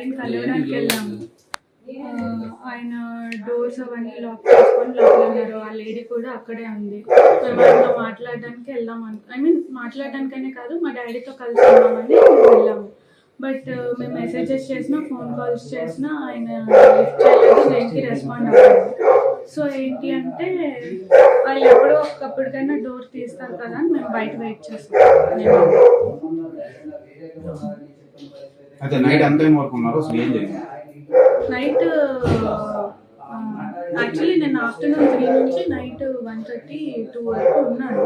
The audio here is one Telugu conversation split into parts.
డాడీని కలవడానికి వెళ్ళాము. ఆయన డోర్స్ అవన్నీ లాక్ చేసుకొని లోపల ఉన్నారు. ఆ లేడీ కూడా అక్కడే ఉంది. మేము ఆయనతో మాట్లాడడానికి వెళ్దాం మాట్లాడడానికనే కాదు, మా డాడీతో కలిసి ఉన్నామని వెళ్ళాము. బట్ మేము మెసేజెస్ చేసినా, ఫోన్ కాల్స్ చేసినా ఆయన లిఫ్ట్ చేయలేదు, దేనికి రెస్పాండ్ అవ్వలేదు. సో ఏంటి అంటే వాళ్ళు ఎప్పుడో ఒకప్పటికైనా డోర్ తీస్తారు కదా అని మేము బయట వెయిట్ చేస్తాం. నైట్ యాక్చువల్లీ నేను ఆఫ్టర్నూన్ 3 నుంచి నైట్ 1:30, 2 వరకు ఉన్నాను.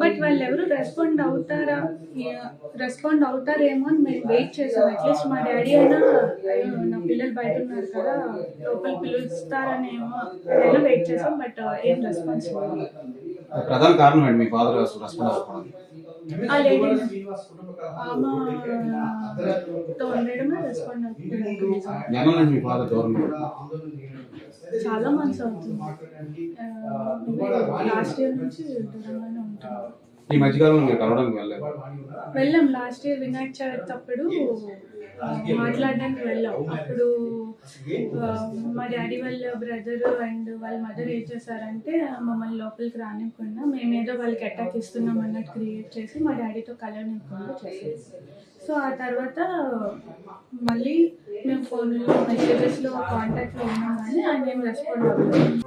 బట్ వాళ్ళు ఎవరు రెస్పాండ్ అవుతారేమో అని మేము వెయిట్ చేసాం. అట్లీస్ట్ మా డాడీ అయినా నా పిల్లలు బయట ఉన్నారు కదా, లోపల పిలుస్తారనేమో అయినా వెయిట్ చేసాం. బట్ ఏం రెస్పాన్స్ లేదు. ప్రధాన కారణం ఏంటి మీ ఫాదర్ రెస్పాండ్ అవ్వకపోవడానికి? ఆ లేడీ ఆమెతో ఉండడమే రెస్పాండ్ అవుతుంది. చాలా మంత్స్ అవుతుంది. లాస్ట్ ఇయర్ నుంచి దూరంగానే ఉంటాం. ఈ మధ్యకాలంలో మీరు కలవడానికి వెళ్ళాం. లాస్ట్ ఇయర్ వినాయక చవితి అప్పుడు మాట్లాడడానికి వెళ్ళాం. అప్పుడు మా డాడీ వాళ్ళ బ్రదర్ అండ్ వాళ్ళ మదర్ ఏం చేశారంటే మమ్మల్ని లోపలికి రానివ్వకుండా, మేమేదో వాళ్ళకి అటాక్ ఇస్తున్నాం అన్నట్టు క్రియేట్ చేసి మా డాడీతో కలవనివ్వకుండా చేసేది. సో ఆ తర్వాత మళ్ళీ మేము ఫోన్లో మెసేజెస్లో కాంటాక్ట్లో ఉన్నాం కానీ ఆయన ఏం రెస్పాండ్ అవ్వలేదు.